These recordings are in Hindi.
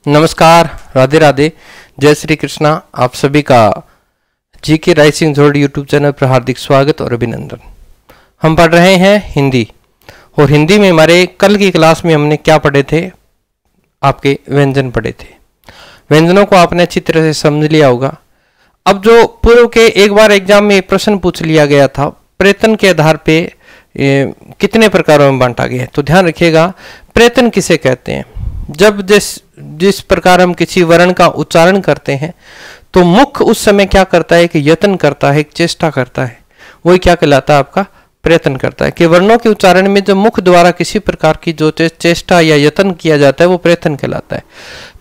नमस्कार, राधे राधे, जय श्री कृष्णा। आप सभी का जीके राइसिंग जोड़ यूट्यूब चैनल पर हार्दिक स्वागत और अभिनंदन। हम पढ़ रहे हैं हिंदी, और हिंदी में हमारे कल की क्लास में हमने क्या पढ़े थे? आपके व्यंजन पढ़े थे। व्यंजनों को आपने अच्छी तरह से समझ लिया होगा। अब जो पूर्व के एक बार एग्जाम में प्रश्न पूछ लिया गया था, प्रयत्न के आधार पे कितने प्रकारों में बांटा गया है, तो ध्यान रखिएगा। प्रयत्न किसे कहते हैं? जब जिस प्रकार हम किसी वर्ण का उच्चारण करते हैं तो मुख उस समय क्या करता है कि यत्न करता है, एक चेष्टा करता है, वही क्या कहलाता है? आपका प्रयत्न करता है। कि वर्णों के उच्चारण में जो मुख द्वारा किसी प्रकार की जो चेष्टा या यत्न किया जाता है वो प्रयत्न कहलाता है।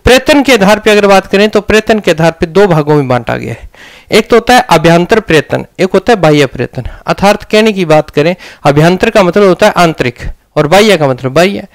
प्रयत्न के आधार पर अगर बात करें तो प्रयत्न के आधार पर दो भागों में बांटा गया है। एक तो होता है अभ्यंतर प्रयत्न, एक होता है बाह्य प्रयत्न। अर्थात कहने की बात करें, अभ्यंतर का मतलब होता है आंतरिक और बाह्य का मतलब बाह्य।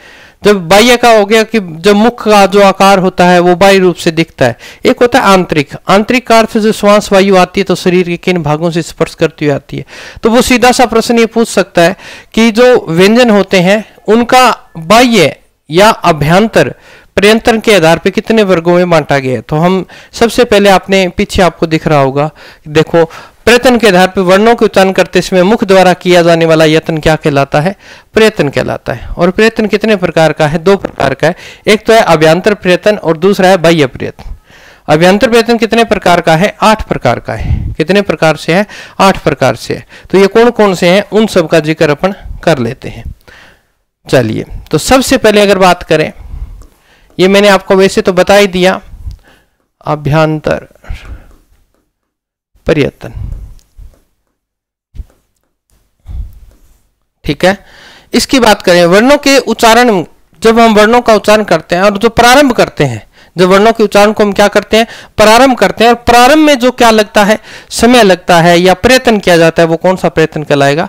जब बाह्य का हो गया कि जब मुख का जो आकार होता है वो बाह्य रूप से दिखता है। एक होता है आंतरिक। आंतरिक का अर्थ जो श्वास वायु आती है तो शरीर के किन भागों से स्पर्श करती हुई आती है। तो वो सीधा सा प्रश्न ये पूछ सकता है कि जो व्यंजन होते हैं उनका बाह्य या अभ्यंतर प्रयत्न के आधार पर कितने वर्गों में बांटा गया है। तो हम सबसे पहले आपने पीछे आपको दिख रहा होगा, देखो, प्रयत्न के आधार पर वर्णों के उच्चारण करते समय मुख द्वारा किया जाने वाला यत्न क्या कहलाता है? प्रयत्न कहलाता है। और प्रयत्न कितने प्रकार का है? दो प्रकार का है। एक तो है अभ्यंतर प्रयत्न और दूसरा है बाह्य प्रयत्न। अभ्यंतर प्रयत्न कितने प्रकार का है? 8 प्रकार का है। कितने प्रकार से है? 8 प्रकार से है। तो ये कौन कौन से हैं उन सब का जिक्र अपन कर लेते हैं। चलिए, तो सबसे पहले अगर बात करें, ये मैंने आपको वैसे तो बता ही दिया, अभ्यंतर प्रयत्न, ठीक है। इसकी बात करें, वर्णों के उच्चारण, जब हम वर्णों का उच्चारण करते हैं और जो प्रारंभ करते हैं, जब वर्णों के उच्चारण को हम क्या करते हैं? प्रारंभ करते हैं। और प्रारंभ में जो क्या लगता है, समय लगता है या प्रयत्न किया जाता है, वो कौन सा प्रयत्न कहलाएगा?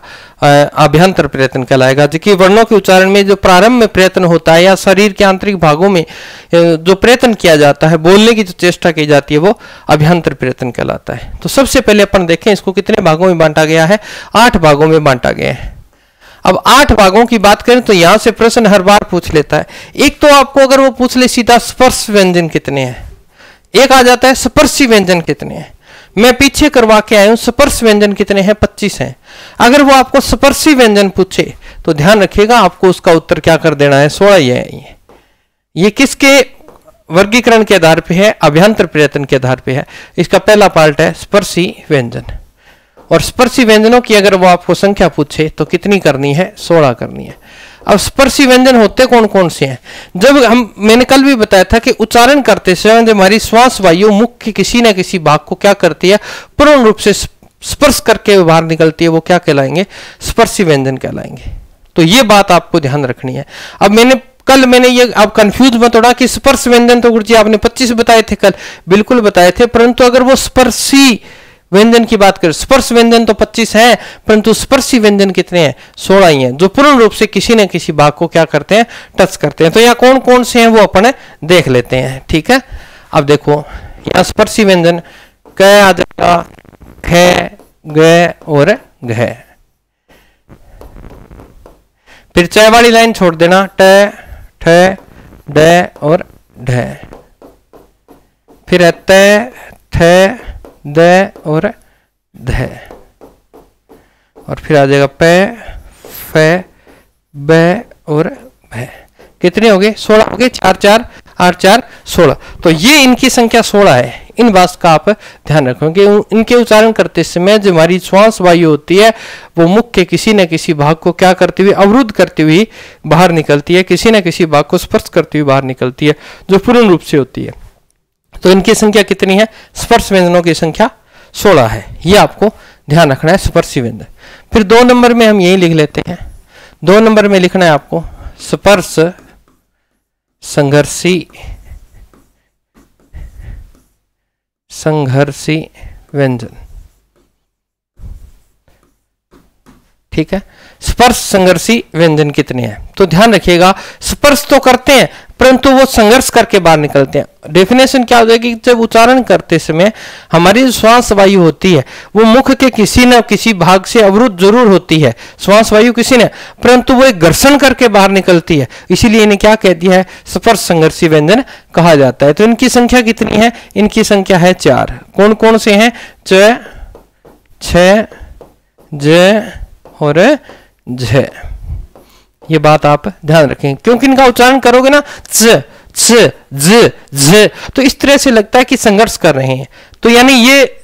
अभ्यंतर प्रयत्न कहलाएगा। जबकि वर्णों के उच्चारण में जो प्रारंभ में प्रयत्न होता है या शरीर के आंतरिक भागों में जो प्रयत्न किया जाता है, बोलने की जो चेष्टा की जाती है, वो अभ्यंतर प्रयत्न कहलाता है। तो सबसे पहले अपन देखें इसको कितने भागों में बांटा गया है? 8 भागों में बांटा गया है। अब 8 भागों की बात करें तो यहां से प्रश्न हर बार पूछ लेता है। एक तो आपको अगर वो पूछ ले सीधा स्पर्श व्यंजन कितने हैं, एक आ जाता है स्पर्शी व्यंजन कितने हैं। मैं पीछे करवा के आया हूं, स्पर्श व्यंजन कितने हैं? 25 हैं। अगर वो आपको स्पर्शी व्यंजन पूछे तो ध्यान रखिएगा, आपको उसका उत्तर क्या कर देना है? 16 ही है। ये किसके वर्गीकरण के आधार पर है? अभ्यंतर प्रयत्न के आधार पर है। इसका पहला पार्ट है स्पर्शी व्यंजन। और स्पर्शी व्यंजनों की अगर वो आपको संख्या पूछे तो कितनी करनी है? 16 करनी है। अब स्पर्शी व्यंजन होते कौन कौन से हैं? जब मैंने कल भी बताया था कि उच्चारण करते समय जब हमारी श्वास वायु मुख के किसी न किसी भाग को क्या करती है? पूर्ण रूप से स्पर्श करके बाहर निकलती है, वो क्या कहलाएंगे? स्पर्शी व्यंजन कहलाएंगे। तो ये बात आपको ध्यान रखनी है। अब मैंने ये, आप कंफ्यूज मत होना कि स्पर्श व्यंजन तो गुरुजी आपने 25 बताए थे कल, बिल्कुल बताए थे, परंतु अगर वो स्पर्शी व्यंजन की बात करें, स्पर्श व्यंजन तो 25 है, परंतु स्पर्शी व्यंजन कितने हैं? 16 ही हैं, जो पूर्ण रूप से किसी न किसी भाग को क्या करते हैं? टच करते हैं। तो यहाँ कौन कौन से हैं वो अपन देख लेते हैं, ठीक है। अब देखो, यहाँ स्पर्शी व्यंजन क आ जाएगा, ख, ग और घ। फिर च वाली लाइन छोड़ देना, ट, ठ, ड और ढ। फिर है त, थ, द और ध। और फिर आ जाएगा प, फ, ब और भ। कितने हो गए? 16 हो गए। 4 4 8 4 16। तो ये इनकी संख्या 16 है। इन बात का आप ध्यान रखें कि इनके उच्चारण करते समय जो हमारी श्वास वायु होती है वो मुख के किसी न किसी भाग को क्या करती हुई, अवरुद्ध करती हुई बाहर निकलती है, किसी न किसी भाग को स्पर्श करती हुई बाहर निकलती है, जो पूर्ण रूप से होती है। तो इनकी संख्या कितनी है? स्पर्श व्यंजनों की संख्या 16 है। ये आपको ध्यान रखना है, स्पर्शी व्यंजन। फिर 2 नंबर में हम यही लिख लेते हैं। 2 नंबर में लिखना है आपको स्पर्श संघर्षी व्यंजन, ठीक है। स्पर्श संघर्षी व्यंजन कितने हैं? तो ध्यान रखिएगा, स्पर्श तो करते हैं परंतु वो संघर्ष करके बाहर निकलते हैं। डेफिनेशन क्या हो जाएगी, जब उच्चारण करते समय हमारी जो श्वास वायु होती है वो मुख के किसी न किसी भाग से अवरुद्ध जरूर होती है, श्वास वायु किसी ने, परंतु वो एक घर्षण करके बाहर निकलती है, इसीलिए इन्हें क्या कह दिया है, स्पर्श संघर्षी व्यंजन कहा जाता है। तो इनकी संख्या कितनी है? इनकी संख्या है 4। कौन कौन से हैं? च, छ, ज और झ। ये बात आप ध्यान रखें, क्योंकि इनका उच्चारण करोगे ना च, च, ज, झ, तो इस तरह से लगता है कि संघर्ष कर रहे हैं। तो यानी ये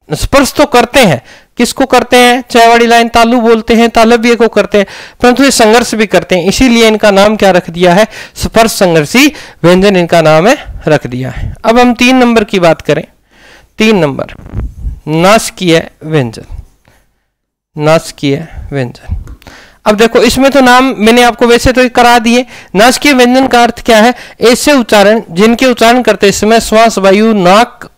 स्पर्श तो करते हैं, किसको करते हैं? चाय वाली लाइन तालु बोलते हैं, तालव्य को करते हैं, परंतु ये संघर्ष भी करते हैं, इसीलिए इनका नाम क्या रख दिया है? स्पर्श संघर्षी व्यंजन इनका नाम है, रख दिया है। अब हम 3 नंबर की बात करें। 3 नंबर नासकीय व्यंजन। नासकीय व्यंजन। अब देखो, इसमें तो नाम मैंने आपको वैसे तो करा दिए। नासकीय व्यंजन का अर्थ क्या है? ऐसे उच्चारण जिनके उच्चारण करते समय श्वास वायु नाक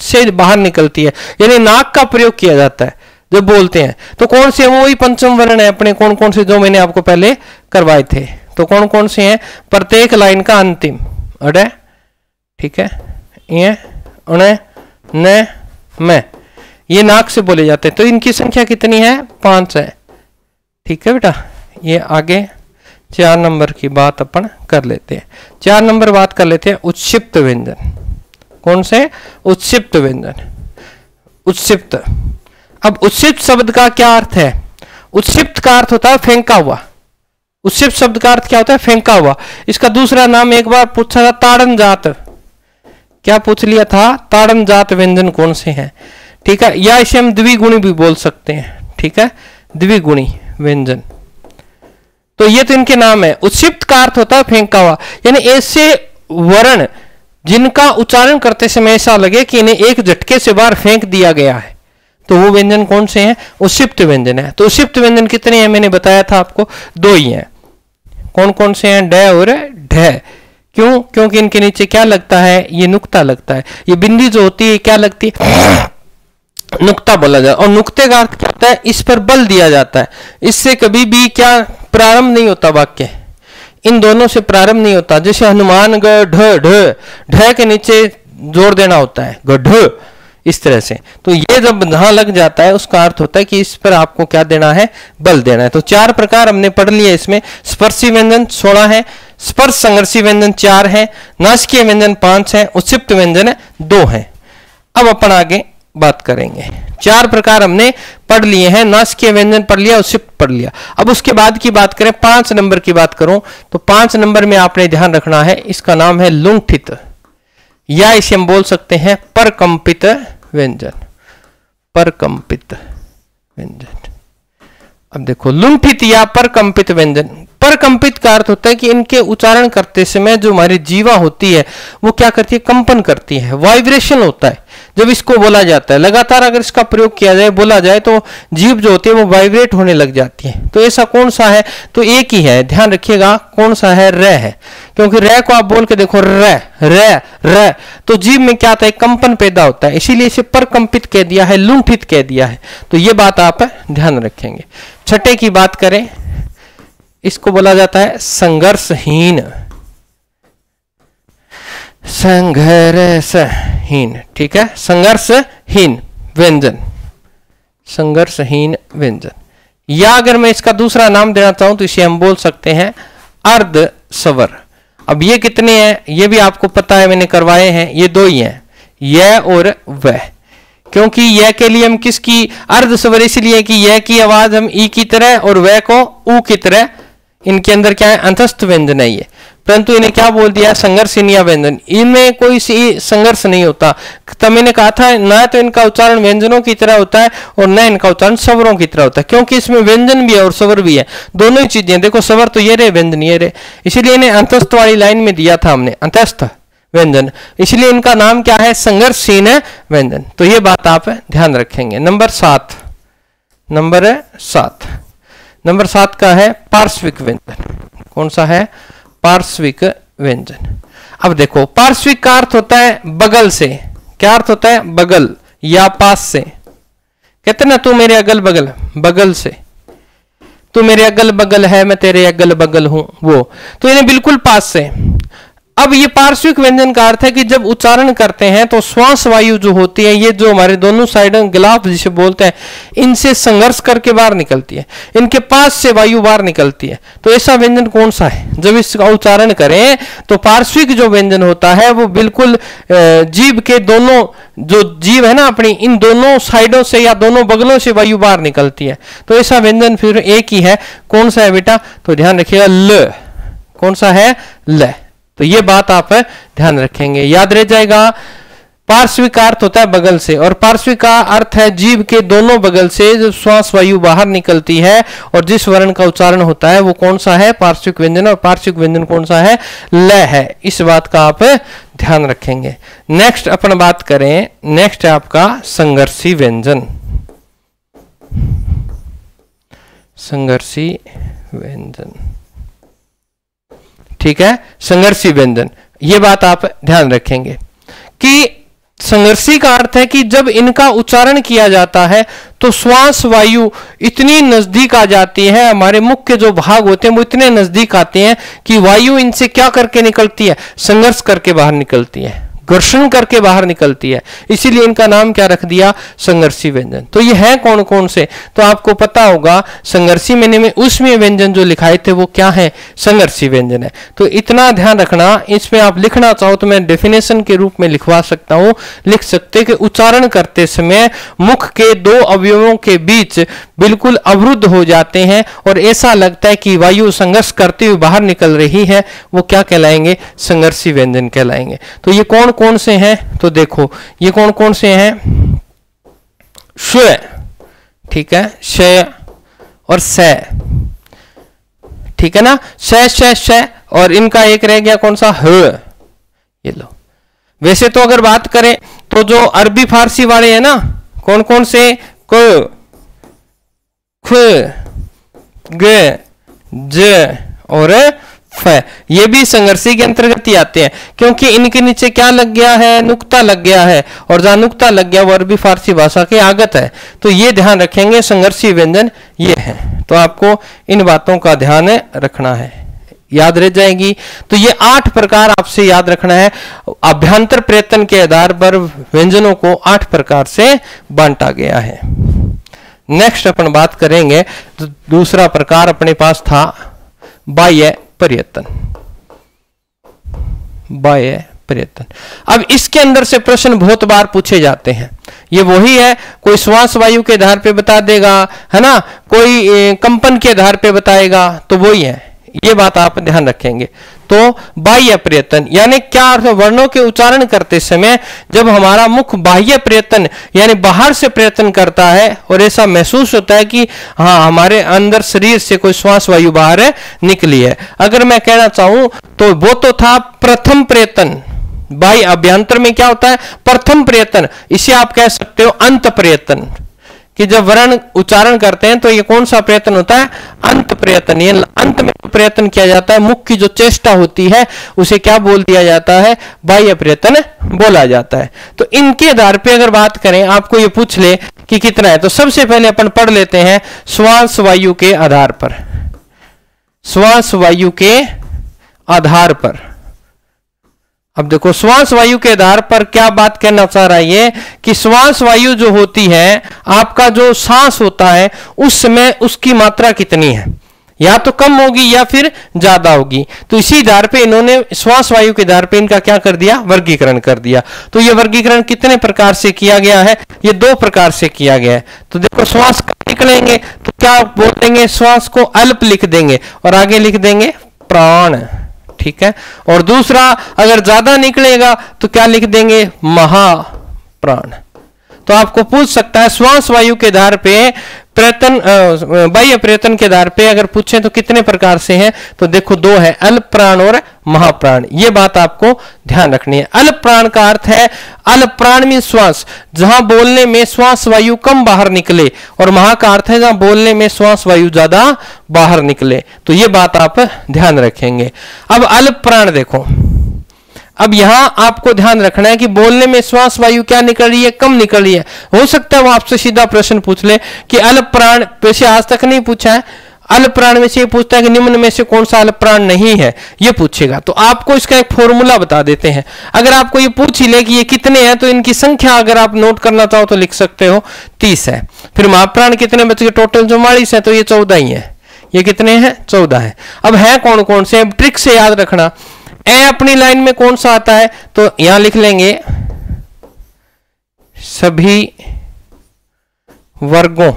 से बाहर निकलती है, यानी नाक का प्रयोग किया जाता है जब बोलते हैं। तो कौन से? वही पंचम वर्ण है अपने, कौन कौन से जो मैंने आपको पहले करवाए थे। तो कौन कौन से हैं? प्रत्येक लाइन का अंतिम अड़े, ठीक है, ये उणे न मैं, ये नाक से बोले जाते हैं। तो इनकी संख्या कितनी है? 5 है, ठीक है बेटा। ये आगे 4 नंबर की बात अपन कर लेते हैं। 4 नंबर बात कर लेते हैं उत्क्षिप्त व्यंजन। कौन से? उत्क्षिप्त व्यंजन। उत्क्षिप्त। अब उत्क्षिप्त शब्द का क्या अर्थ है? उत्क्षिप्त का अर्थ होता है फेंका हुआ। उत्क्षिप्त शब्द का अर्थ क्या होता है? फेंका हुआ। इसका दूसरा नाम एक बार पूछा था, ताड़न जात। क्या पूछ लिया था? ताड़न जात व्यंजन कौन से हैं, ठीक है, या इसे हम द्विगुणी भी बोल सकते हैं, ठीक है, द्विगुणी व्यंजन। तो ये तो इनके नाम है। उत्क्षिप्त का अर्थ होता है फेंका हुआ, यानी ऐसे वर्ण जिनका उच्चारण करते समय ऐसा लगे कि इन्हें एक झटके से बाहर फेंक दिया गया है, तो वो व्यंजन कौन से हैं? उत्क्षिप्त व्यंजन है। तो उत्क्षिप्त व्यंजन कितने हैं? मैंने बताया था आपको, 2 ही हैं। कौन कौन से हैं? ड और ढ। क्यों? क्योंकि इनके नीचे क्या लगता है? ये नुक्ता लगता है। ये बिंदी जो होती है क्या लगती है? नुक्ता बोला जाता है। और नुक्ते का अर्थ क्या होता है? इस पर बल दिया जाता है, इससे कभी भी क्या प्रारंभ नहीं होता वाक्य, इन दोनों से प्रारंभ नहीं होता। जैसे हनुमान ग ढ ढ, ढ के नीचे जोर देना होता है, गढ़, इस तरह से। तो ये जब यहां लग जाता है उसका अर्थ होता है कि इस पर आपको क्या देना है? बल देना है। तो 4 प्रकार हमने पढ़ लिए इसमें। स्पर्शी व्यंजन 16 है, स्पर्श संघर्षी व्यंजन 4 है, नासकीय व्यंजन 5 है, उत्क्षिप्त व्यंजन 2 है। अब अपन आगे बात करेंगे। 4 प्रकार हमने पढ़ लिए हैं, नासकीय व्यंजन पढ़ लिया, उत्क्षिप्त पढ़ लिया। अब उसके बाद की बात करें, 5 नंबर की बात करूं तो 5 नंबर में आपने ध्यान रखना है, इसका नाम है लुंठित, या इसे हम बोल सकते हैं परकंपित व्यंजन। परकंपित व्यंजन। अब देखो, लुंठित या परकंपित व्यंजन। परकंपित का अर्थ होता है कि इनके उच्चारण करते समय जो हमारी जीवा होती है वो क्या करती है? कंपन करती है, वाइब्रेशन होता है जब इसको बोला जाता है। लगातार अगर इसका प्रयोग किया जाए, बोला जाए, तो जीभ जो होती है वो वाइब्रेट होने लग जाती है। तो ऐसा कौन सा है? तो एक ही है, ध्यान रखिएगा, कौन सा है? र है। क्योंकि र को आप बोल के देखो, र र र, तो जीभ में क्या आता है? कंपन पैदा होता है, इसीलिए इसे परकंपित कह दिया है, लुंठित कह दिया है। तो ये बात आप ध्यान रखेंगे। 6ठे की बात करें, इसको बोला जाता है संघर्षहीन। संघर्षहीन, ठीक है, संघर्षहीन व्यंजन। संघर्षहीन व्यंजन, या अगर मैं इसका दूसरा नाम देना चाहूं तो इसे हम बोल सकते हैं अर्ध स्वर। अब ये कितने हैं? ये भी आपको पता है, मैंने करवाए हैं। ये 2 ही हैं, य और वह। क्योंकि यह के लिए हम किसकी अर्ध स्वर, इसलिए कि यह की आवाज हम ई की तरह और वह को ऊ की तरह, इनके अंदर क्या है? अंतस्थ व्यंजन है ये, परंतु इन्हें क्या बोल दिया? संघर्षहीन व्यंजन। इनमें कोई संघर्ष नहीं होता। तब मैंने कहा था ना, तो इनका उच्चारण व्यंजनों की तरह होता है और न इनका उच्चारण स्वरों की तरह होता है, क्योंकि इसमें व्यंजन भी है और स्वर भी है, दोनों ही चीजें। देखो, स्वर तो ये रहे, व्यंजन ये रहे, इसलिए इन्हें अंतस्थ वाली लाइन में दिया था हमने, अंतस्थ व्यंजन, इसलिए इनका नाम क्या है? संघर्षहीन व्यंजन। तो ये बात आप ध्यान रखेंगे। नंबर 7, नंबर 7 का है पार्श्विक व्यंजन। कौन सा है? पार्श्विक व्यंजन। अब देखो, पार्श्विक का अर्थ होता है बगल से। क्या अर्थ होता है? बगल या पास से। कहते ना, तू मेरे अगल बगल, बगल से, तू मेरे अगल बगल है, मैं तेरे अगल बगल हूं, वो तो इन्हें बिल्कुल पास से। अब ये पार्श्विक व्यंजन का अर्थ है कि जब उच्चारण करते हैं तो श्वास वायु जो होती है, ये जो हमारे दोनों साइडों गिलाफ जिसे बोलते हैं, इनसे संघर्ष करके बाहर निकलती है, इनके पास से वायु बाहर निकलती है। तो ऐसा व्यंजन कौन सा है? जब इसका उच्चारण करें तो पार्श्विक जो व्यंजन होता है वो बिल्कुल जीभ के दोनों, जो जीभ है ना अपनी, इन दोनों साइडों से या दोनों बगलों से वायु बाहर निकलती है। तो ऐसा व्यंजन फिर एक ही है, कौन सा है बेटा? तो ध्यान रखिएगा, ल। कौन सा है? ल। तो ये बात आप ध्यान रखेंगे, याद रह जाएगा। पार्श्विक का अर्थ होता है बगल से, और पार्श्विक का अर्थ है जीभ के दोनों बगल से जब श्वास वायु बाहर निकलती है और जिस वर्ण का उच्चारण होता है वो कौन सा है? पार्श्विक व्यंजन। और पार्श्विक व्यंजन कौन सा है? ल है। इस बात का आप ध्यान रखेंगे। नेक्स्ट अपन बात करें, नेक्स्ट है आपका संघर्षी व्यंजन। संघर्षी व्यंजन, ठीक है, संघर्षी व्यंजन। ये बात आप ध्यान रखेंगे कि संघर्षी का अर्थ है कि जब इनका उच्चारण किया जाता है तो श्वास वायु इतनी नजदीक आ जाती है, हमारे मुख के जो भाग होते हैं वो इतने नजदीक आते हैं कि वायु इनसे क्या करके निकलती है? संघर्ष करके बाहर निकलती है, घर्षण करके बाहर निकलती है। इसीलिए इनका नाम क्या रख दिया? संघर्षी व्यंजन। तो ये है कौन कौन से? तो आपको पता होगा, संघर्षी में उसमें व्यंजन जो लिखाए थे वो क्या है? संघर्षी व्यंजन है। तो इतना ध्यान रखना। इसमें आप लिखना चाहो तो मैं डेफिनेशन के रूप में लिखवा सकता हूं, लिख सकते कि उच्चारण करते समय मुख के दो अवयवों के बीच बिल्कुल अवरुद्ध हो जाते हैं और ऐसा लगता है कि वायु संघर्ष करते हुए बाहर निकल रही है, वो क्या कहलाएंगे? संघर्षी व्यंजन कहलाएंगे। तो ये कौन कौन से हैं? तो देखो ये कौन कौन से हैं? श्व, ठीक है, श और स, ठीक है ना, श श श, और इनका एक रह गया कौन सा? ह। ये लो। वैसे तो अगर बात करें तो जो अरबी फारसी वाले हैं ना, कौन कौन से? क, ख, ग, ज और फ, ये भी संघर्षी के अंतर्गत ही आते हैं, क्योंकि इनके नीचे क्या लग गया है? नुक्ता लग गया है, और जहां नुक्ता लग गया वो अरबी फारसी भाषा के आगत है। तो ये ध्यान रखेंगे, संघर्षी व्यंजन ये है। तो आपको इन बातों का ध्यान रखना है, याद रह जाएगी। तो ये 8 प्रकार आपसे याद रखना है। अभ्यंतर प्रयत्न के आधार पर व्यंजनों को 8 प्रकार से बांटा गया है। नेक्स्ट अपन बात करेंगे, तो दूसरा प्रकार अपने पास था बाह्य प्रयत्न। बाह्य प्रयत्न, अब इसके अंदर से प्रश्न बहुत बार पूछे जाते हैं। ये वही है, कोई श्वास वायु के आधार पे बता देगा, है ना, कोई कंपन के आधार पे बताएगा, तो वही है। ये बात आप ध्यान रखेंगे। तो बाह्य प्रयत्न यानी क्या अर्थ? वर्णों के उच्चारण करते समय जब हमारा मुख बाह्य प्रयत्न यानी बाहर से प्रयत्न करता है और ऐसा महसूस होता है कि हाँ हमारे अंदर शरीर से कोई श्वास वायु बाहर निकली है। अगर मैं कहना चाहूं तो वो तो था प्रथम प्रयत्न। बाह्य अभ्यंतर में क्या होता है? प्रथम प्रयत्न। इसे आप कह सकते हो अंत प्रयत्न, कि जब वर्ण उच्चारण करते हैं तो ये कौन सा प्रयत्न होता है? अंत प्रयत्न। ये अंत में प्रयत्न किया जाता है, मुख की जो चेष्टा होती है उसे क्या बोल दिया जाता है? बाह्य प्रयत्न बोला जाता है। तो इनके आधार पे अगर बात करें, आपको ये पूछ ले कि कितना है, तो सबसे पहले अपन पढ़ लेते हैं श्वास वायु के आधार पर। श्वास वायु के आधार पर, अब देखो श्वास वायु के आधार पर क्या बात कहना चाह रहा है ये, कि श्वास वायु जो होती है, आपका जो सांस होता है उस समय उसकी मात्रा कितनी है, या तो कम होगी या फिर ज्यादा होगी। तो इसी आधार पे इन्होंने श्वास वायु के आधार पे इनका क्या कर दिया? वर्गीकरण कर दिया। तो ये वर्गीकरण कितने प्रकार से किया गया है? ये 2 प्रकार से किया गया है। तो देखो श्वास निकलेंगे तो क्या बोल देंगे? श्वास को अल्प लिख देंगे और आगे लिख देंगे प्राण, ठीक है। और दूसरा अगर ज्यादा निकलेगा तो क्या लिख देंगे? महाप्राण। तो आपको पूछ सकता है श्वास वायु के आधार पे प्रयत्न, बाह्य प्रयत्न के आधार पे अगर पूछे तो कितने प्रकार से हैं? तो देखो 2 है, अल्प प्राण और महाप्राण। ये बात आपको ध्यान रखनी है। अल्प प्राण का अर्थ है, अल्प प्राण में श्वास जहां बोलने में श्वास वायु कम बाहर निकले, और महा का अर्थ है जहां बोलने में श्वास वायु ज्यादा बाहर निकले। तो ये बात आप ध्यान रखेंगे। अब अल्प प्राण देखो, अब यहां आपको ध्यान रखना है कि बोलने में श्वास वायु क्या निकल रही है? कम निकल रही है। हो सकता है वो आपसे सीधा प्रश्न पूछ ले कि अल्प प्राण, वैसे आज तक नहीं पूछा है, अल्प प्राण में से ये पूछता है कि निम्न में से कौन सा अल्प प्राण नहीं है, ये पूछेगा। तो आपको इसका एक फॉर्मूला बता देते हैं। अगर आपको ये पूछ ही ले कि ये कितने हैं, तो इनकी संख्या अगर आप नोट करना चाहो तो लिख सकते हो 30 है। फिर महाप्राण कितने बच गए, टोटल 44 है, तो ये 14 ही है। ये कितने हैं, 14 है। अब है कौन कौन से, ट्रिक से याद रखना। ए अपनी लाइन में कौन सा आता है, तो यहां लिख लेंगे सभी वर्गों।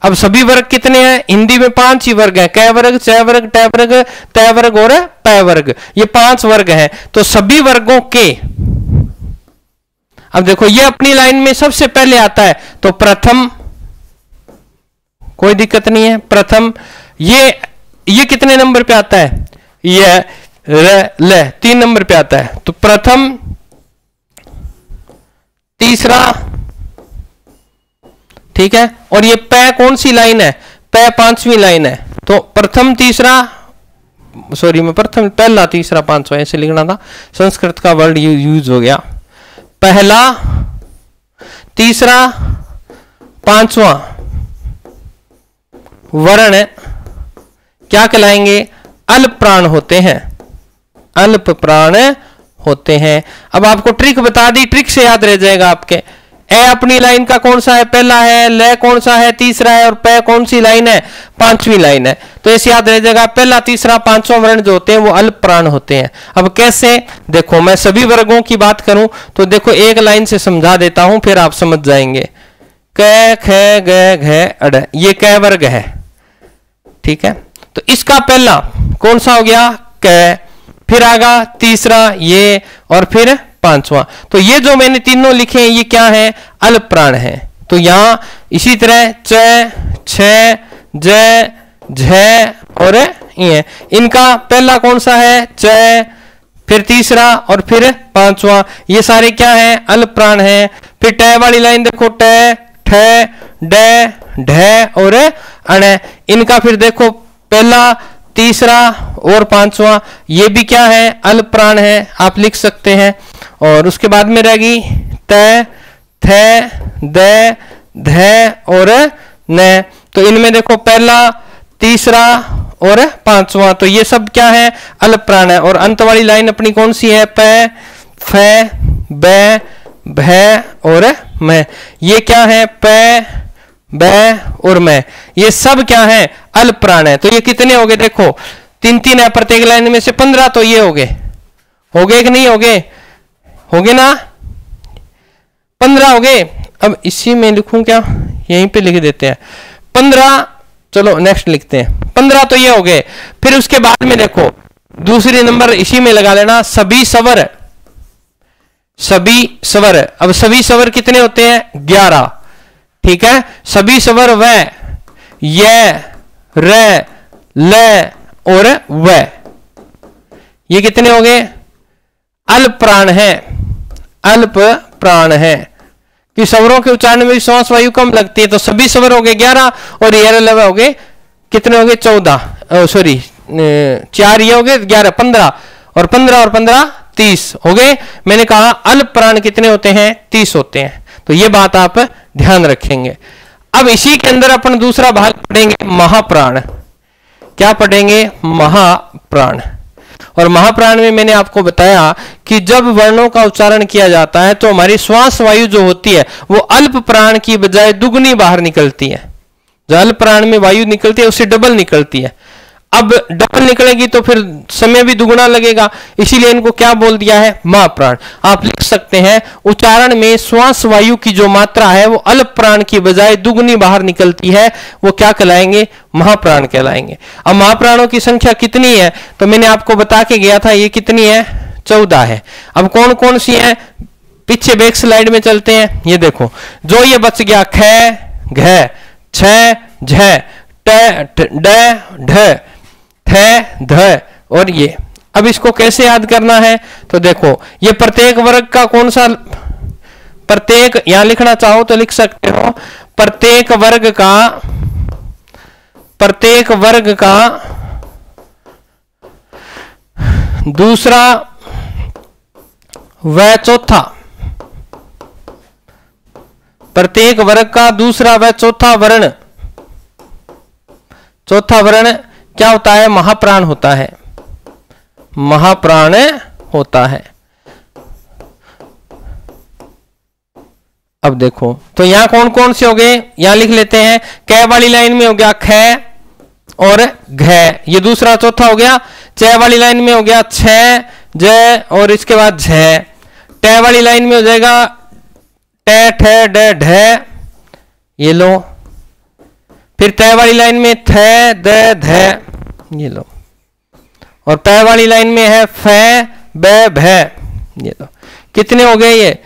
अब सभी वर्ग कितने हैं, हिंदी में 5 ही वर्ग हैं, कै वर्ग, चै वर्ग, टै वर्ग, तै वर्ग और पै वर्ग, ये 5 वर्ग हैं। तो सभी वर्गों के, अब देखो ये अपनी लाइन में सबसे पहले आता है, तो प्रथम, कोई दिक्कत नहीं है, प्रथम। ये कितने नंबर पे आता है, ये ल 3 नंबर पे आता है, तो प्रथम, तीसरा, ठीक है। और ये पै कौन सी लाइन है, पै 5वीं लाइन है, तो प्रथम, तीसरा, सॉरी मैं प्रथम, पहला, तीसरा, 5वां ऐसे लिखना था, संस्कृत का वर्ड यूज हो गया। पहला, तीसरा, 5वां वर्ण क्या कहलाएंगे, अल्प प्राण होते हैं, अल्प प्राण होते हैं। अब आपको ट्रिक बता दी, ट्रिक से याद रह जाएगा आपके। ए अपनी लाइन का कौन सा है, पहला है, ल कौन सा है, तीसरा है, और पै कौन सी लाइन है, 5वीं लाइन है। तो ऐसे याद रह जाएगा, पहला, तीसरा, 5वां वर्ण जो होते हैं वो अल्प प्राण होते हैं। अब कैसे, देखो मैं सभी वर्गों की बात करूं तो देखो एक लाइन से समझा देता हूं, फिर आप समझ जाएंगे। क, ख, ग, घ, अड़, ये कै वर्ग है, ठीक है। तो इसका पहला कौन सा हो गया, क, फिर आगा तीसरा ये, और फिर 5वां। तो ये जो मैंने तीनों लिखे हैं ये क्या है, अल्प प्राण है। तो यहां इसी तरह च, छ, ज, झ और ये, इनका पहला कौन सा है, च, फिर तीसरा और फिर 5वां, ये सारे क्या है, अल्प प्राण है। फिर ट वाली लाइन देखो, ट, ठ, ड, ढ और अण, इनका फिर देखो पहला, तीसरा और 5वां, ये भी क्या है, अल्प प्राण है, आप लिख सकते हैं। और उसके बाद में रहेगी त, थ, द, ध और न। तो इनमें देखो पहला, तीसरा और 5वां, तो ये सब क्या है, अल्प प्राण है। और अंत वाली लाइन अपनी कौन सी है, प, फ, ब, भ और म, ये क्या है, प, ब और मैं, ये सब क्या है, अल्प प्राण है। तो ये कितने हो गए, देखो 3-3 है प्रत्येक लाइन में से, 15 तो ये हो गए कि नहीं हो गए, हो गए ना, 15 हो गए। अब इसी में लिखूं क्या, यहीं पे लिख देते हैं 15, चलो नेक्स्ट लिखते हैं 15, तो ये हो गए। फिर उसके बाद में देखो दूसरी नंबर इसी में लगा लेना, सभी स्वर, सभी स्वर। अब सभी स्वर कितने होते हैं, 11, ठीक है। सभी स्वर व, य, र, ल और व, ये कितने हो गए, अल्प प्राण है, अल्प प्राण है। कि स्वरों के उच्चारण में श्वास वायु कम लगती है, तो सभी स्वर हो गए 11 और ये ल हो गए कितने हो गए, 14, सॉरी 4 ये हो गए 11, 15 और 15 30 हो गए। मैंने कहा अल्प प्राण कितने होते हैं, 30 होते हैं। तो ये बात आप ध्यान रखेंगे। अब इसी के अंदर अपन दूसरा भाग पढ़ेंगे, महाप्राण। क्या पढ़ेंगे, महाप्राण। और महाप्राण में मैंने आपको बताया कि जब वर्णों का उच्चारण किया जाता है तो हमारी श्वास वायु जो होती है वो अल्प प्राण की बजाय दुगनी बाहर निकलती है। जो अल्प प्राण में वायु निकलती है उससे डबल निकलती है। अब डबल निकलेगी तो फिर समय भी दुगना लगेगा, इसीलिए इनको क्या बोल दिया है, महाप्राण। आप लिख सकते हैं उच्चारण में श्वास वायु की जो मात्रा है वो अल्प प्राण की बजाय दुगनी बाहर निकलती है, वो क्या कहलाएंगे, महाप्राण कहलाएंगे। अब महाप्राणों की संख्या कितनी है तो मैंने आपको बता के गया था, ये कितनी है, 14 है। अब कौन कौन सी है, पीछे बैक स्लाइड में चलते हैं। ये देखो जो ये बच गया, ख, घ, छ, झ, ट, ड, ढ, थ, ध और ये। अब इसको कैसे याद करना है तो देखो ये प्रत्येक वर्ग का कौन सा, प्रत्येक यहां लिखना चाहो तो लिख सकते हो, प्रत्येक वर्ग का दूसरा व चौथा, प्रत्येक वर्ग का दूसरा व चौथा वर्ण चौथा वर्ण क्या होता है? महाप्राण होता है, महाप्राण होता है। अब देखो तो यहां कौन कौन से हो गए, यहां लिख लेते हैं। कै वाली लाइन में हो गया ख और घ, ये दूसरा चौथा हो गया। च वाली लाइन में हो गया छ ज और इसके बाद झ। ट वाली लाइन में हो जाएगा ट ठ ड ढ, ये लो। फिर त वाली लाइन में थ द ध, ये लो। और प वाली लाइन में है फ ब भ, ये लो। कितने हो गए ये?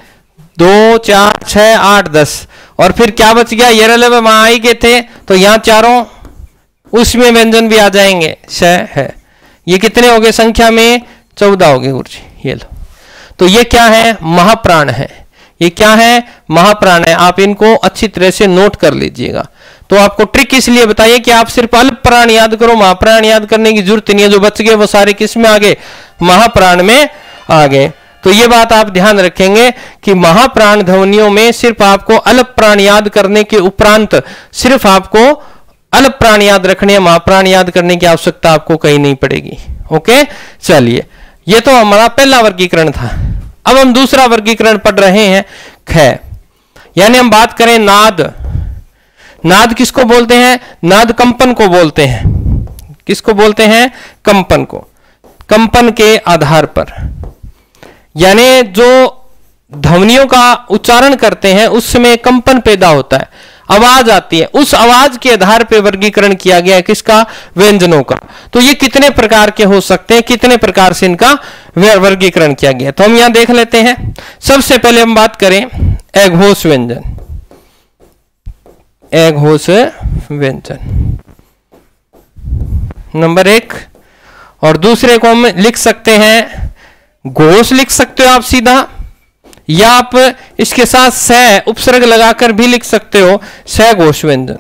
2 4 6 8 10। और फिर क्या बच गया? ये रले वहां आई गए थे तो यहां चारों उसमें व्यंजन भी आ जाएंगे, श है। ये कितने हो गए? संख्या में 14 हो गए गुरुजी, ये लो। तो ये क्या है? महाप्राण है। ये क्या है? महाप्राण है। आप इनको अच्छी तरह से नोट कर लीजिएगा। तो आपको ट्रिक इसलिए बताइए कि आप सिर्फ अल्प प्राण याद करो, महाप्राण याद करने की जरूरत नहीं है। जो बच गए वो सारे किस में आ गए? महाप्राण में आ गए। तो ये बात आप ध्यान रखेंगे कि महाप्राण ध्वनियों में सिर्फ आपको अल्प प्राण याद करने के उपरांत सिर्फ आपको अल्प प्राण याद रखने, महाप्राण याद करने की आवश्यकता आपको कहीं नहीं पड़ेगी। ओके, चलिए, ये तो हमारा पहला वर्गीकरण था। अब हम दूसरा वर्गीकरण पढ़ रहे हैं, ख। यानी हम बात करें नाद। नाद किसको बोलते हैं? नाद कंपन को बोलते हैं। किसको बोलते हैं? कंपन को। कंपन के आधार पर, यानी जो ध्वनियों का उच्चारण करते हैं उस समय कंपन पैदा होता है, आवाज आती है, उस आवाज के आधार पर वर्गीकरण किया गया है। किसका? व्यंजनों का। तो ये कितने प्रकार के हो सकते हैं, कितने प्रकार से इनका वर्गीकरण किया गया, तो हम यहां देख लेते हैं। सबसे पहले हम बात करें अघोष व्यंजन। अघोष व्यंजन नंबर 1। और दूसरे को हम लिख सकते हैं घोष, लिख सकते हो आप सीधा, या आप इसके साथ स उपसर्ग लगाकर भी लिख सकते हो, स घोष व्यंजन।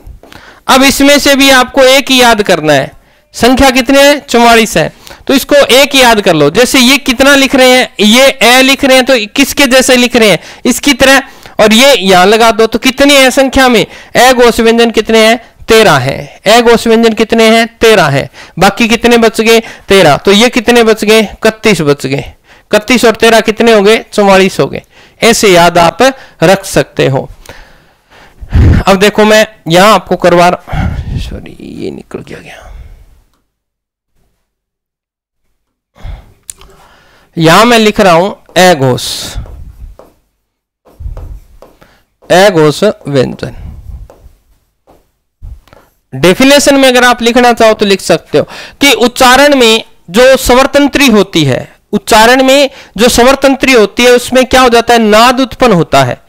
अब इसमें से भी आपको एक ही याद करना है। संख्या कितने है? 44 है। तो इसको एक ही याद कर लो। जैसे ये कितना लिख रहे हैं, ये ए लिख रहे हैं तो किसके जैसे लिख रहे हैं? इसकी तरह। और ये यहां लगा दो तो कितनी है संख्या में? अ घोष व्यंजन कितने हैं? 13 है। अ घोष व्यंजन कितने हैं? 13 है। बाकी कितने बच गए? 13। तो ये कितने बच गए? 31 बच गए। 31 और 13 कितने हो गए? 44 हो गए। ऐसे याद आप रख सकते हो। अब देखो मैं यहां आपको करवा, सॉरी ये निकल गया। यहां मैं लिख रहा हूं अघोष, अघोष व्यंजन। डेफिनेशन में अगर आप लिखना चाहो तो लिख सकते हो कि उच्चारण में जो स्वरतंत्री होती है, उच्चारण में जो स्वरतंत्री होती है उसमें क्या हो जाता है? नाद उत्पन्न होता है।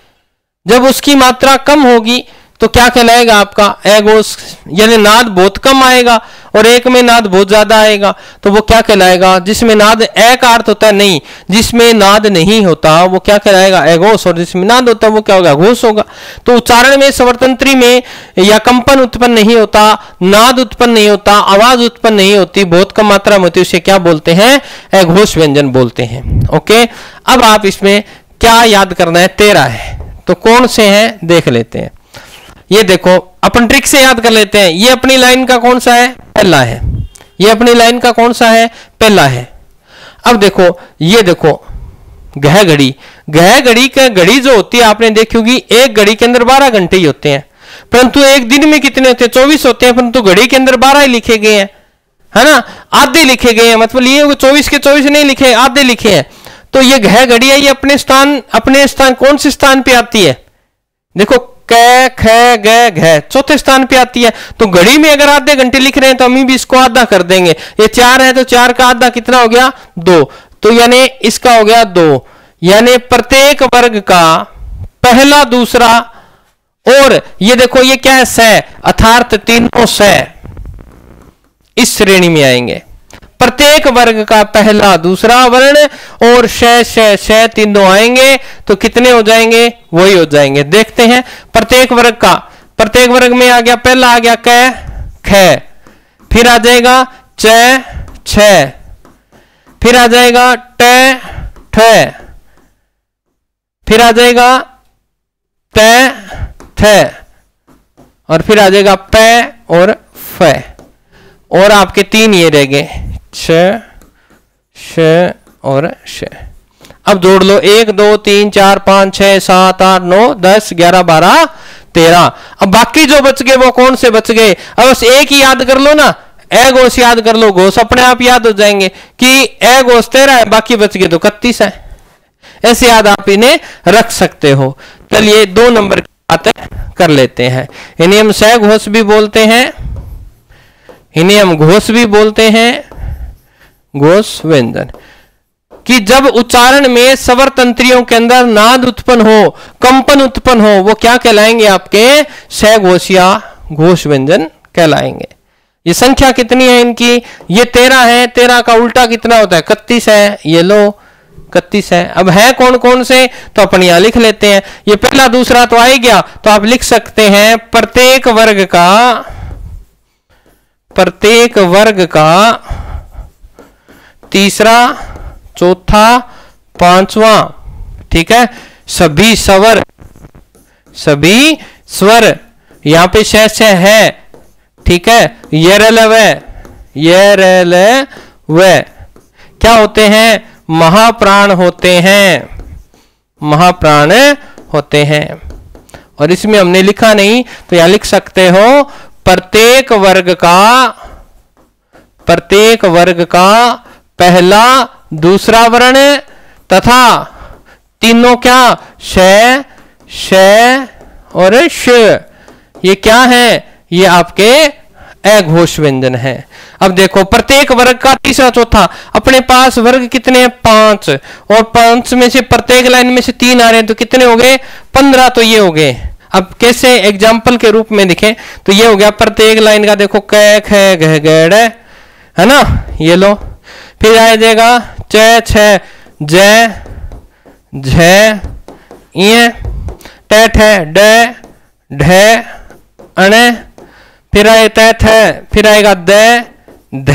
जब उसकी मात्रा कम होगी तो क्या कहलाएगा आपका? अघोष। यानी नाद बहुत कम आएगा और एक में नाद बहुत ज्यादा आएगा तो वो क्या कहलाएगा? जिसमें नाद ए का अर्थ होता है नहीं, जिसमें नाद नहीं होता वो क्या कहलाएगा? अघोष। और जिसमें नाद होता है वो क्या होगा? घोष होगा। तो उच्चारण में स्वरतंत्री में या कंपन उत्पन्न नहीं होता, नाद उत्पन्न नहीं होता, आवाज उत्पन्न नहीं होती, बहुत कम मात्रा में होती, उसे क्या बोलते हैं? अघोष व्यंजन बोलते हैं। ओके, अब आप इसमें क्या याद करना है? 13 है। तो कौन से हैं देख लेते हैं। ये देखो अपन ट्रिक से याद कर लेते हैं। ये अपनी लाइन का कौन सा है? पहला है। ये अपनी लाइन का कौन सा है? पहला है। अब देखो, ये देखो गह घड़ी। गह घड़ी का घड़ी जो होती है आपने देखी होगी, एक घड़ी के अंदर 12 घंटे ही होते हैं, परंतु एक दिन में कितने होते हैं? 24 होते हैं, परंतु घड़ी के अंदर 12 ही लिखे गए हैं, है ना? आधे लिखे गए हैं, मतलब ये 24 के 24 नहीं लिखे, आधे लिखे हैं। तो ये गह घड़ी है, ये अपने स्थान कौन से स्थान पे आती है? देखो क ख ग घ चौथे स्थान पे आती है। तो घड़ी में अगर आधे घंटे लिख रहे हैं तो हम भी इसको आधा कर देंगे। ये 4 है तो 4 का आधा कितना हो गया? 2। तो यानी इसका हो गया 2। यानी प्रत्येक वर्ग का पहला, दूसरा और ये देखो ये क्या है? स, अर्थात तीनों स इस श्रेणी में आएंगे। प्रत्येक वर्ग का पहला, दूसरा वर्ण और श तीनों आएंगे तो कितने हो जाएंगे? वही हो जाएंगे। देखते हैं प्रत्येक वर्ग का। प्रत्येक वर्ग में आ गया, पहला आ गया क ख, फिर आ जाएगा च छ, फिर आ जाएगा ट ठ, फिर आ जाएगा त थ, और फिर आ जाएगा प और फ। और आपके 3 ये रह गए, श श और श। अब जोड़ लो 1 2 3 4 5 6 7 8 9 10 11 12 13। अब बाकी जो बच गए वो कौन से बच गए? अब बस एक ही याद कर लो ना, ए घोष याद कर लो, घोष अपने आप याद हो जाएंगे कि ए घोष 13 है, बाकी बच गए तो 31 है। ऐसे याद आप इन्हें रख सकते हो। चलिए 2 नंबर की बात कर लेते हैं। इन्हें हम सह घोष भी बोलते हैं, इन्हें हम घोष भी बोलते हैं, घोष व्यंजन। कि जब उच्चारण में स्वर तंत्रियों के अंदर नाद उत्पन्न हो, कंपन उत्पन्न हो, वो क्या कहलाएंगे? आपके सह घोष या घोष व्यंजन कहलाएंगे। ये संख्या कितनी है इनकी? ये 13 है। 13 का उल्टा कितना होता है? 31 है। ये लो 31 है। अब है कौन कौन से, तो अपन यहां लिख लेते हैं। ये पहला दूसरा तो आ ही गया, तो आप लिख सकते हैं प्रत्येक वर्ग का तीसरा, चौथा, पांचवा, ठीक है। सभी स्वर यहां पे श है, ठीक है। व क्या होते हैं? महाप्राण होते हैं। और इसमें हमने लिखा नहीं तो यहां लिख सकते हो प्रत्येक वर्ग का पहला दूसरा वर्ण तथा तीनों क्या? श और श। ये क्या है? ये आपके अघोष व्यंजन है। अब देखो प्रत्येक वर्ग का तीसरा चौथा, अपने पास वर्ग कितने हैं? 5, और 5 में से प्रत्येक लाइन में से 3 आ रहे हैं तो कितने हो गए? 15। तो ये हो गए। अब कैसे एग्जाम्पल के रूप में दिखें तो ये हो गया प्रत्येक लाइन का, देखो क ख ग गड़ है ना, ये लो। फिर आ जाएगा च छ ज झ इ ट ठ ड ढ अण, फिर आए त थ, फिर आएगा द ध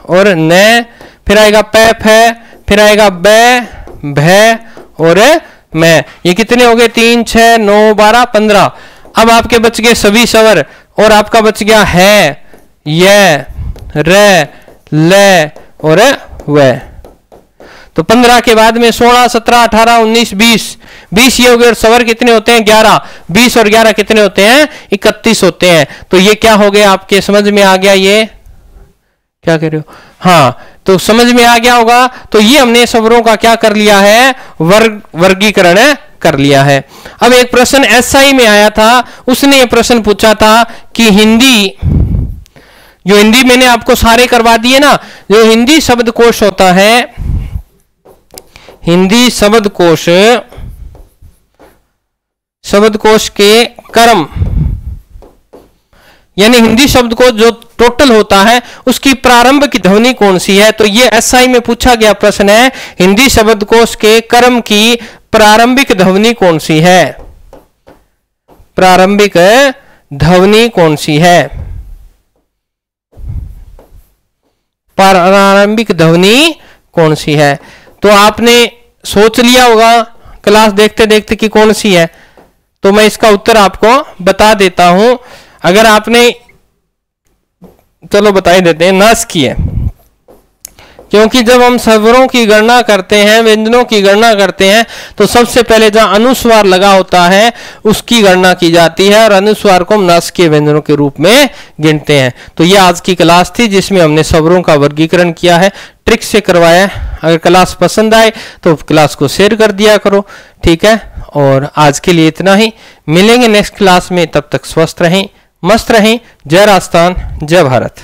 और न, फिर आएगा प फ, फिर आएगा ब भ और मैं। ये कितने हो गए? 3 6 9 12 15। अब आपके बच गए सभी स्वर और आपका बच गया है, य, र, ल और व। तो 15 के बाद में 16 17 18 19 20 ये हो गए। और स्वर कितने होते हैं? 11। 20 और 11 कितने होते हैं? 31 होते हैं। तो ये क्या हो गया? आपके समझ में आ गया? ये क्या कह रहे हो? हाँ, तो समझ में आ गया होगा। तो ये हमने स्वरों का क्या कर लिया है? वर्गीकरण कर लिया है। अब एक प्रश्न एसआई में आया था, उसने ये प्रश्न पूछा था कि हिंदी मैंने आपको सारे करवा दिए ना, जो हिंदी शब्दकोश होता है, हिंदी शब्दकोश के क्रम, यानी हिंदी शब्दकोश जो टोटल होता है उसकी प्रारंभिक ध्वनि कौन सी है? तो ये एसआई में पूछा गया प्रश्न है, हिंदी शब्दकोश के क्रम की प्रारंभिक ध्वनि कौन सी है? प्रारंभिक ध्वनि कौन सी है? प्रारंभिक ध्वनि कौन सी है? तो आपने सोच लिया होगा क्लास देखते देखते कि कौन सी है। तो मैं इसका उत्तर आपको बता देता हूं। अगर आपने, चलो बता ही देते हैं, नस की है। क्योंकि जब हम स्वरों की गणना करते हैं, व्यंजनों की गणना करते हैं, तो सबसे पहले जहां अनुस्वार लगा होता है उसकी गणना की जाती है और अनुस्वार को हम नस के व्यंजनों के रूप में गिनते हैं। तो ये आज की क्लास थी जिसमें हमने स्वरों का वर्गीकरण किया है, ट्रिक से करवाया। अगर क्लास पसंद आए तो क्लास को शेयर कर दिया करो, ठीक है। और आज के लिए इतना ही, मिलेंगे नेक्स्ट क्लास में। तब तक स्वस्थ रहें, मस्त रहें। जय राजस्थान, जय भारत।